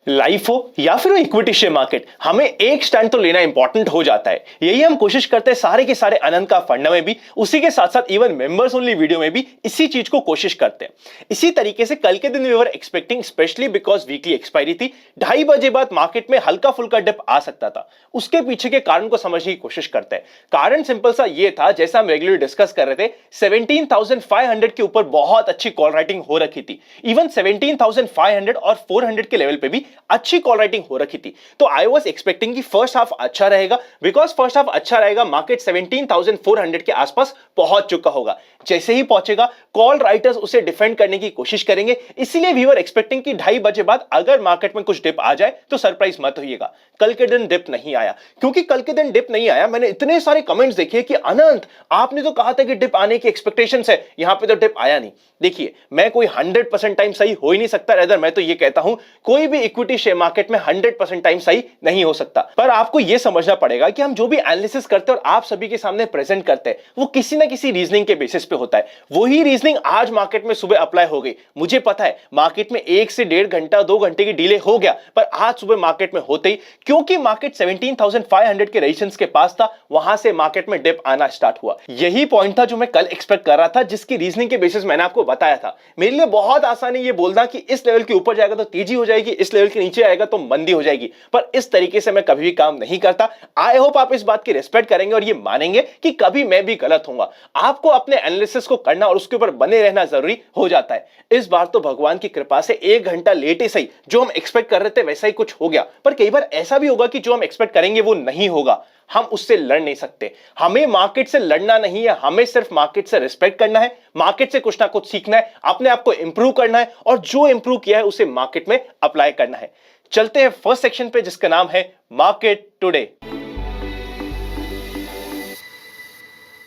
Life हो या फिर इक्विटी शेयर मार्केट, हमें एक स्टैंड तो लेना इंपॉर्टेंट हो जाता है। यही हम कोशिश करते हैं सारे के सारे अनंत का फंडा में भी, उसी के साथ साथ इवन मेंबर्स ओनली वीडियो में भी इसी चीज को कोशिश करते हैं। इसी तरीके से कल के दिन we were expecting, specially because weekly expiry थी, 2:30 बजे बाद मार्केट में हल्का फुल्का डिप आ सकता था। उसके पीछे के कारण को समझने की कोशिश करते हैं। कारण सिंपल सा ये था, जैसा हम रेगुलर डिस्कस कर रहे थे, 17,500 के ऊपर बहुत अच्छी कॉल राइटिंग हो रखी थी। इवन 17,500 और 400 के लेवल पे भी अच्छी कॉल राइटिंग हो रखी थी। तो आई वाज एक्सपेक्टिंग कि फर्स्ट हाफ अच्छा रहेगा, बिकॉज फर्स्ट हाफ अच्छा रहेगा, मार्केट 17,400 के आसपास पहुंच चुका होगा। जैसे ही पहुंचेगा, कॉल राइटर्स उसे डिफेंड करने की कोशिश करेंगे। इसीलिए वी वर एक्सपेक्टिंग कि 2:30 बजे बाद अगर मार्केट में कुछ डिप आ जाए तो सरप्राइज मत होइएगा। कल के दिन डिप नहीं आया। क्योंकि कल के दिन डिप नहीं आया, मैंने इतने सारे कमेंट्स देखे कि अनंत, आपने तो कहा था कि डिप आने की एक्सपेक्टेशंस है, यहां पे तो डिप आया नहीं। देखिए, मैं कोई 100% टाइम सही हो ही नहीं सकता। रेदर मैं तो ये कहता हूं, कोई भी इक्विटी शेयर मार्केट में 100% टाइम सही नहीं हो सकता। पर आपको यह समझना पड़ेगा कि हम जो भी एनालिसिस करते हैं और आप सभी के सामने प्रेजेंट करते हैं, वो किसी ना किसी रीजनिंग के बेसिस पे होता है। वही रीजनिंग आज मार्केट में सुबह अप्लाई हो गई। मुझे पता है मार्केट में 1 से 1.5 घंटा 2 घंटे की डिले हो गया, पर आज सुबह मार्केट में होते ही, क्योंकि मार्केट 17,500 के रेजिस्टेंस के पास था, वहां से मार्केट में डिप आना स्टार्ट हुआ। यही पॉइंट था जो मैं कल एक्सपेक्ट कर रहा था, जिसकी रीजनिंग के बेसिस मैंने आपको बताया था। मेरे लिए बहुत आसान है ये बोलना कि इस लेवल के ऊपर जाएगा तो तेजी हो जाएगी, इस लेवल के नीचे आएगा तो मंदी हो जाएगी, पर इस तरीके से मैं कभी भी काम नहीं करता। आई होप आप इस बात की रिस्पेक्ट करेंगे और ये मानेंगे कि कभी मैं भी गलत होऊंगा। आपको अपने एनालिसिस को करना और उसके ऊपर बने रहना जरूरी हो जाता है। इस बार तो भगवान की कृपा से 1 घंटा लेट ही सही, जो हम एक्सपेक्ट कर रहे थे वैसा ही कुछ हो गया। पर कई बार ऐसा भी होगा कि जो हम एक्सपेक्ट करेंगे वो नहीं होगा। हम उससे लड़ नहीं सकते। हमें मार्केट से लड़ना नहीं है, हमें सिर्फ मार्केट से रिस्पेक्ट करना है, मार्केट से कुछ ना कुछ सीखना है, अपने आप को इंप्रूव करना है और जो इंप्रूव किया है उसे मार्केट में अप्लाई करना है। चलते हैं फर्स्ट सेक्शन पे, जिसका नाम है मार्केट टुडे।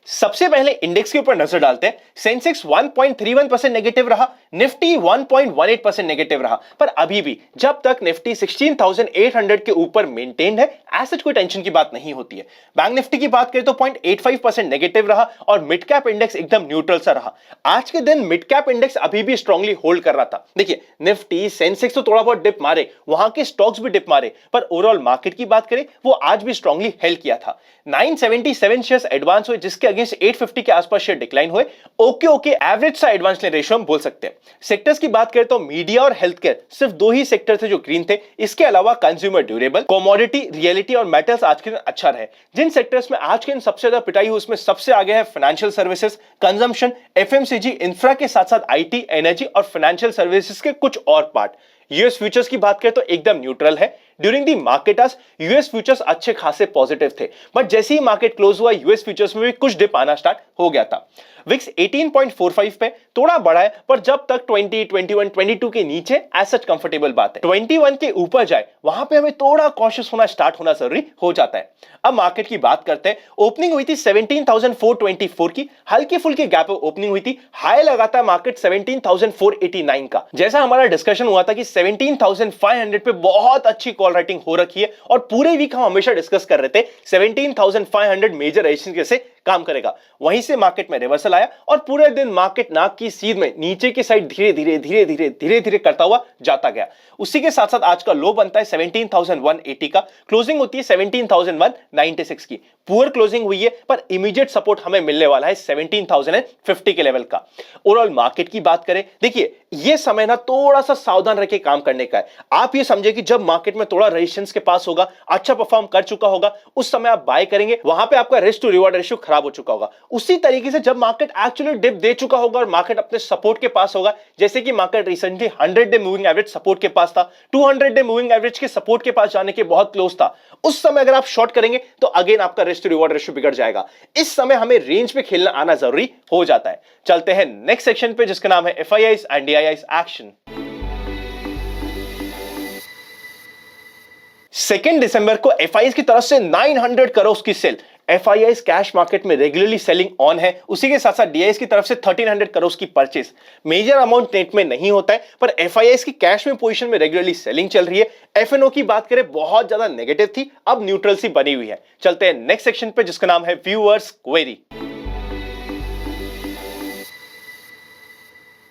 सबसे पहले इंडेक्स के ऊपर नजर डालते हैं। सेंसेक्स 1.31% नेगेटिव रहा, निफ्टी 1.18% नेगेटिव रहा, पर अभी भी जब तक निफ्टी 16,800 के ऊपर मेंटेन्ड है, ऐसा कोई टेंशन की बात नहीं होती है। बैंक निफ्टी की बात करें तो 0.85% नेगेटिव रहा और मिड कैप इंडेक्स एकदम न्यूट्रल सा रहा। आज के दिन मिड कैप इंडेक्स अभी भी स्ट्रांगली होल्ड कर रहा था। देखिए, निफ्टी सेंसेक्स तो थोड़ा बहुत डिप मारे, वहां के स्टॉक्स भी डिप मारे, पर ओवरऑल मार्केट की बात करें वो आज भी स्ट्रांगली हेल्ड किया था। 977 शेयर्स एडवांस हुए, जिसके अगेंस्ट 850 के आसपास शेयर डिक्लाइन हुए। ओके एवरेज सा एडवांस रेशियो हम बोल सकते हैं। सेक्टर्स की बात करें तो मीडिया और हेल्थ केयर सिर्फ 2 ही सेक्टर थे जो ग्रीन थे। इसके अलावा कंज्यूमर ड्यूरेबल, कमोडिटी, रियलिटी और मेटल्स आज के दिन अच्छा रहे। जिन सेक्टर्स में आज के दिन सबसे ज्यादा पिटाई हुई, उसमें सबसे आगे है financial services, consumption, FMCG, infra के साथ साथ आईटी, एनर्जी और फाइनेंशियल सर्विसेज के कुछ और पार्ट। यूएस फ्यूचर्स की बात करें तो एकदम न्यूट्रल है। ड्यूरिंग दी मार्केट आज यूएस फ्यूचर्स अच्छे खासे पॉजिटिव थे, बट जैसे ही मार्केट क्लोज हुआ, यूएस फ्यूचर्स में भी कुछ डिप आना स्टार्ट हो गया था। विक्स 18.45 पे थोड़ा बढ़ा है, पर जब तक 20, 21, 22 के नीचे एज सच कंफर्टेबल बात है। 21 के ऊपर जाए, वहां पे हमें थोड़ा कॉशियस होना स्टार्ट होना जरूरी हो जाता है। अब मार्केट की बात करते हैं। ओपनिंग हुई थी 17,424 की, हल्की फुल्की गैप ओपनिंग हुई थी। हाई लगाता है मार्केट 17,489 का। जैसा हमारा डिस्कशन हुआ था कि 17,500 पे बहुत अच्छी कॉल राइटिंग हो रखी है और पूरे वीक हम हमेशा डिस्कस कर रहे थे 17,500 मेजर रेजिस्टेंस कैसे काम करेगा। वहीं से मार्केट में रिवर्सल आया और पूरे दिन मार्केट नाक की सीध में नीचे की साइड धीरे धीरे करता हुआ जाता गया। उसी के साथ साथ आज का लो बनता है 17,180 का, क्लोजिंग होती है 17,196 की। पुअर क्लोजिंग हुई है, पर इमीडिएट सपोर्ट हमें मिलने वाला है 17,050 के लेवल का। ओवरऑल मार्केट की बात करें, देखिए ये समय ना थोड़ा सा सावधान रह के काम करने का है। आप ये समझे कि जब मार्केट में थोड़ा रेजिस्टेंस के पास होगा, अच्छा परफॉर्म कर चुका होगा, उस समय आप बाय करेंगे, वहां पे आपका रिस्क टू रिवॉर्ड रेशियो खराब हो चुका होगा। उसी तरीके से जब मार्केट एक्चुअली डिप दे चुका होगा और मार्केट अपने सपोर्ट के पास होगा, जैसे कि market recently 100 day moving average support के पास था, 200 डे मूविंग एवरेज के सपोर्ट के पास जाने के बहुत क्लोज था, उस समय अगर आप शॉर्ट करेंगे तो अगेन आपका रिस्क टू रिवॉर्ड रेशियो बिगड़ जाएगा। इस समय हमें रेंज पे खेलना आना जरूरी हो जाता है। चलते हैं नेक्स्ट सेक्शन पे, जिसका नाम है एफआईआईज एंड डीआईआईज एक्शन। 2 दिसंबर को एफआईआईज की तरफ से 900 करोड़ की सेल। एफआईआईज कैश मार्केट में रेगुलरली सेलिंग ऑन है। उसी के साथ साथ डीआईआईज की तरफ से 1300 करोड़ की परचेस। मेजर अमाउंट नेट में नहीं होता है, पर एफआईआईज की कैश में पोजीशन में रेगुलरली सेलिंग चल रही है। एफएनओ की बात करें, बहुत ज्यादा नेगेटिव थी, अब न्यूट्रल सी बनी हुई है। चलते हैं नेक्स्ट सेक्शन पे, जिसका नाम है व्यूअर्स क्वेरी।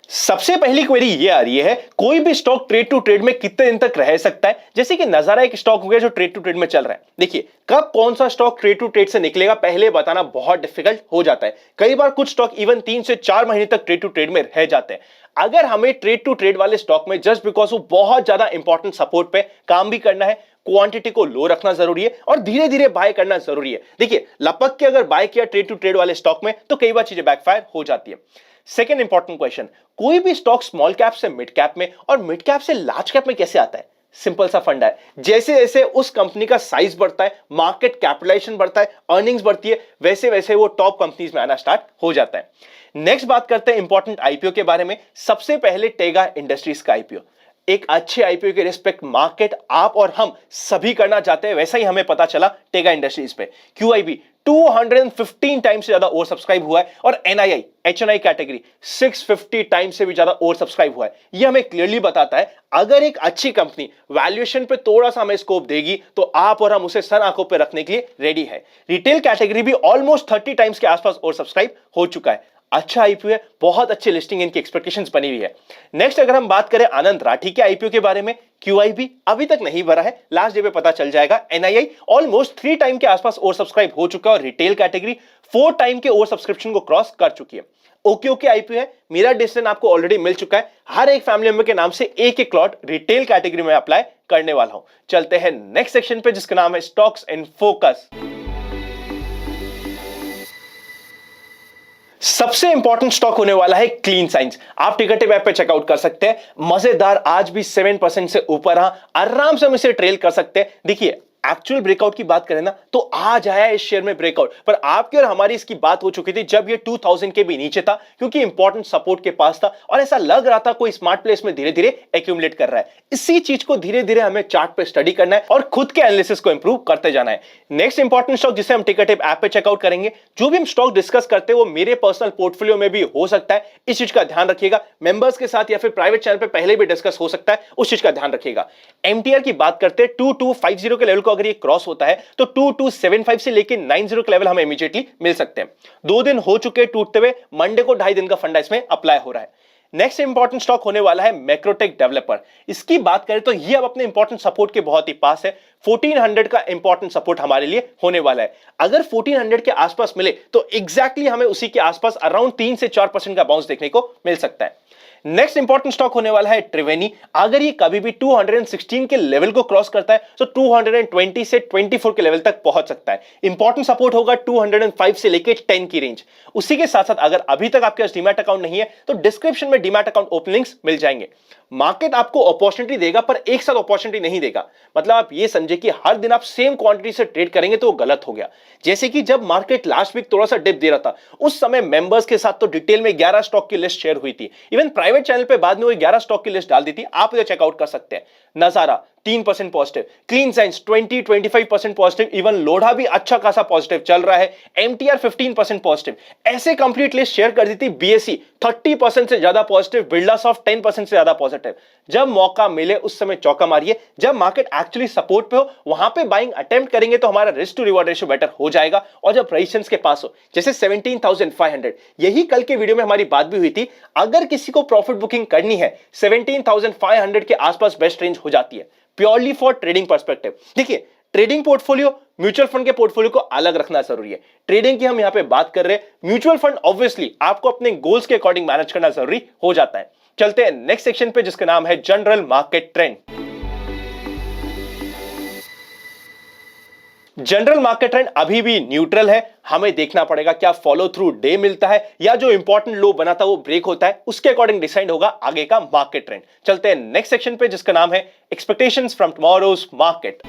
सबसे पहली क्वेरी ये आ रही है, कोई भी स्टॉक ट्रेड टू ट्रेड में कितने दिन तक रह सकता है? जैसे कि नजारा एक स्टॉक हो गया जो ट्रेड टू ट्रेड में चल रहा है। देखिए, कब कौन सा स्टॉक ट्रेड टू ट्रेड से निकलेगा पहले बताना बहुत डिफिकल्ट हो जाता है। कई बार कुछ स्टॉक इवन 3 से 4 महीने तक ट्रेड टू ट्रेड में रह जाते हैं। अगर हमें ट्रेड टू ट्रेड वाले स्टॉक में जस्ट बिकॉज वो बहुत ज्यादा इंपॉर्टेंट सपोर्ट पे काम भी करना है, क्वांटिटी को लो रखना जरूरी है और धीरे धीरे बाय करना जरूरी है। देखिए, लपक के अगर बाय किया ट्रेड टू ट्रेड वाले स्टॉक में तो कई बार चीजें बैकफायर हो जाती है। सेकेंड इंपॉर्टेंट क्वेश्चन, कोई भी स्टॉक स्मॉल कैप से मिड कैप में और मिड कैप से लार्ज कैप में कैसे आता है? सिंपल सा फंडा है, जैसे जैसे उस कंपनी का साइज बढ़ता है, मार्केट कैपिटलाइजेशन बढ़ता है, अर्निंग्स बढ़ती है, वैसे वैसे वो टॉप कंपनीज में आना स्टार्ट हो जाता है। नेक्स्ट बात करते हैं इंपॉर्टेंट आईपीओ के बारे में। सबसे पहले टेगा इंडस्ट्रीज का आईपीओ। एक अच्छे आईपीओ के रिस्पेक्ट मार्केट आप और हम सभी करना चाहते हैं, वैसा ही हमें पता चला टेगा इंडस्ट्रीज पे। क्यूआईबी 215 टाइम से ज्यादा ओवर सब्सक्राइब हुआ है और एनआईआई एचएनआई कैटेगरी 650 टाइम से भी ज्यादा ओवर सब्सक्राइब हुआ है। यह हमें क्लियरली बताता है अगर एक अच्छी कंपनी वैल्यूएशन पे थोड़ा सा हमें स्कोप देगी तो आप और हम उसे सन आंखों पे रखने के लिए रेडी है। रिटेल कैटेगरी भी ऑलमोस्ट 30 टाइम्स के आसपास ओवर सब्सक्राइब हो चुका है। अच्छा आईपीओ है, बहुत अच्छी लिस्टिंग, इनकी एक्सपेक्टेशंस बनी हुई है। नेक्स्ट अगर हम बात करें आनंद राठी के आईपीओ के बारे में, क्यूआईबी अभी तक नहीं भरा है, लास्ट डे पे पता चल जाएगा। एनआईआई ऑलमोस्ट 3 टाइम के आसपास ओवर सब्सक्राइब हो चुका है और रिटेल कैटेगरी 4 टाइम के ओवर सब्सक्रिप्शन को क्रॉस कर चुकी है। ओके ओके आईपीओ है, मेरा डिसीजन आपको ऑलरेडी मिल चुका है। हर एक फैमिली मेंबर के नाम से एक एक प्लॉट रिटेल कैटेगरी में अप्लाई करने वाला हूं। चलते हैं नेक्स्ट सेक्शन पे जिसका नाम है स्टॉक्स इन फोकस। सबसे इंपॉर्टेंट स्टॉक होने वाला है क्लीन साइंस। आप टिकटिव ऐप पे चेकआउट कर सकते हैं। मजेदार, आज भी 7% से ऊपर रहा, आराम से हम इसे ट्रेल कर सकते हैं। देखिए, एक्चुअल ब्रेकआउट की बात करें ना तो आज आया इस शेयर में ब्रेकआउट, पर आपकी और हमारी इसकी बात हो चुकी थी जब ये 2000 के भी नीचे था, क्योंकि इंपॉर्टेंट सपोर्ट के पास था और ऐसा लग रहा था कोई स्मार्ट प्लेस में धीरे धीरे एक्यूमुलेट कर रहा है। इसी चीज को धीरे धीरे हमें चार्ट पे स्टडी करना है और खुद के एनालिसिस को इंप्रूव करते जाना है। नेक्स्ट इंपॉर्टेंट स्टॉक जिसे हम टिकटिव ऐप पे चेकआउट करेंगे, जो भी हम स्टॉक डिस्कस करते हैं वो मेरे पर्सनल पोर्टफोलियो में भी हो सकता है, इस चीज का ध्यान रखिएगा। मेंबर्स के साथ या फिर प्राइवेट चैनल पे पहले भी डिस्कस हो सकता है, उस चीज का ध्यान रखिएगा। एमटीआर की बात करते हैं, 2250 के लेवल को अगर ये क्रॉस होता है तो 2275 से लेकर 90 के लेवल हमें इमीडिएटली मिल सकते हैं। 2 दिन हो चुके टूटते हुए, मंडे को 2.5 दिन का फंडा इसमें अप्लाई हो रहा है। नेक्स्ट इंपॉर्टेंट स्टॉक होने वाला है मैक्रोटेक डेवलपर। इसकी बात करें तो ये अब अपने इंपॉर्टेंट सपोर्ट के बहुत ही पास है। 1400 का इंपॉर्टेंट सपोर्ट हमारे लिए होने वाला है। अगर 1400 के आसपास मिले तो एग्जैक्टली हमें उसी के आसपास अराउंड 3 से 4% का बाउंस देखने को मिल सकता है। नेक्स्ट इंपॉर्टेंट स्टॉक होने वाला है त्रिवेणी। अगर ये कभी भी 216 के लेवल को क्रॉस करता है तो 220 से 24 के लेवल तक पहुंच सकता है। इंपॉर्टेंट सपोर्ट होगा 205 से लेकर 10 की रेंज। उसी के साथ साथ अगर अभी तक आपके पास डीमैट अकाउंट नहीं है तो डिस्क्रिप्शन में डीमैट अकाउंट ओपन लिंक्स मिल जाएंगे। मार्केट आपको अपॉर्चुनिटी देगा पर एक साथ अपॉर्चुनिटी नहीं देगा। मतलब आप ये समझे कि हर दिन आप सेम क्वांटिटी से ट्रेड करेंगे तो वो गलत हो गया। जैसे कि जब मार्केट लास्ट वीक थोड़ा सा डिप दे रहा था, उस समय मेंबर्स के साथ तो डिटेल में 11 स्टॉक की लिस्ट शेयर हुई थी। इवन प्राइवेट चैनल पे बाद में वो 11 स्टॉक की लिस्ट डाल दी थी, आप इधर चेकआउट कर सकते हैं। नजारा 3% positive, clean science 20-25% positive, even Lodha भी अच्छा खासा पॉजिटिव चल रहा है, एमटीआर 15% पॉजिटिव। ऐसे कंप्लीट लिस्ट शेयर कर दी थी। बीएसई 30% से ज्यादा पॉजिटिव, बिरला सॉफ्ट 10% से ज्यादा पॉजिटिव। जब मौका मिले उस समय चौका मारिए। जब मार्केट एक्चुअली सपोर्ट पे हो वहां पे बाइंग अटेम्प्ट करेंगे तो हमारा risk to reward ratio better हो जाएगा। और जब रेजिस्टेंस के पास हो, जैसे 17,500, यही कल के वीडियो में हमारी बात भी हुई थी, अगर किसी को प्रॉफिट बुकिंग करनी है 17,500 के आसपास बेस्ट रेंज हो जाती है, प्योरली फॉर ट्रेडिंग पर्सपेक्टिव। देखिए, ट्रेडिंग पोर्टफोलियो म्यूचुअल फंड के पोर्टफोलियो को अलग रखना जरूरी है। ट्रेडिंग की हम यहां पे बात कर रहे हैं, म्यूचुअल फंड ऑब्वियसली आपको अपने गोल्स के अकॉर्डिंग मैनेज करना जरूरी हो जाता है। चलते हैं नेक्स्ट सेक्शन पे जिसका नाम है general market trend. General market trend अभी भी न्यूट्रल है। हमें देखना पड़ेगा क्या फॉलो थ्रू डे मिलता है या जो इंपॉर्टेंट लो बना था वो ब्रेक होता है, उसके अकॉर्डिंग डिसाइड होगा आगे का मार्केट ट्रेंड। चलते हैं नेक्स्ट सेक्शन पे जिसका नाम है एक्सपेक्टेशंस फ्रॉम टुमारोज मार्केट।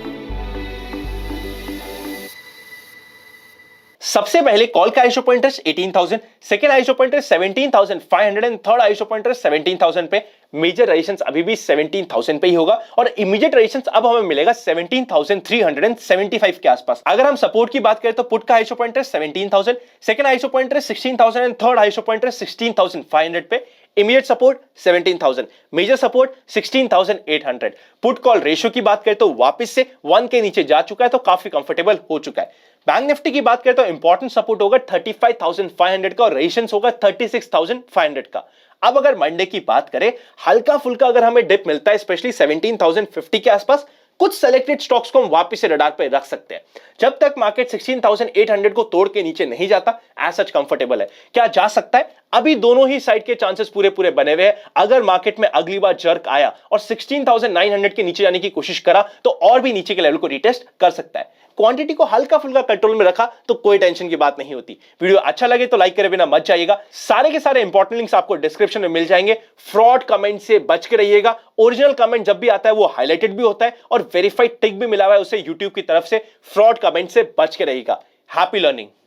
सबसे पहले कॉल का iso pointer 18,000, second iso pointer 17,500 and third iso pointer 17,000 पे। मेजर रेजिस्टेंस अभी भी 17,000 पे ही होगा और इमीडिएट रेजिस्टेंस अब हमें मिलेगा 17,375 के आसपास। अगर हम सपोर्ट की बात करें तो पुट का iso pointer 17,000, second iso pointer 16,000 and third iso pointer 16,500 पे। Immediate support 17,000, major support 16,800। Put call ratio की बात करें तो वापस से 1 के नीचे जा चुका है, तो काफी कंफर्टेबल हो चुका है। बैंक निफ्टी की बात करें तो इंपॉर्टेंट सपोर्ट होगा 35,500 का और रेजिस्टेंस होगा 36,500 का। अब अगर मंडे की बात करें, हल्का फुल्का अगर हमें डिप मिलता है स्पेशली 17,050 के आसपास, कुछ सेलेक्टेड स्टॉक्स को हम वापस से रडार पे रख सकते हैं। जब तक मार्केट 16,800 को तोड़ के नीचे नहीं जाता, एज सच कंफर्टेबल है। क्या जा सकता है? अभी दोनों ही साइड के चांसेस पूरे पूरे बने हुए हैं। अगर मार्केट में अगली बार जर्क आया और 16,900 के नीचे जाने की कोशिश करा, तो और भी नीचे के लेवल को रिटेस्ट कर सकता है। क्वांटिटी को हल्का फुल्का कंट्रोल में रखा तो कोई टेंशन की बात नहीं होती। वीडियो अच्छा लगे तो लाइक करे बिना मत जाइएगा। सारे के सारे इंपॉर्टेंट लिंक्स आपको डिस्क्रिप्शन में मिल जाएंगे। फ्रॉड कमेंट से बच के रहिएगा। ओरिजिनल कमेंट जब भी आता है वो हाईलाइटेड भी होता है और वेरीफाइड टिक भी मिला हुआ है उसे यूट्यूब की तरफ से। फ्रॉड कमेंट से बच के रहिएगा। Happy learning.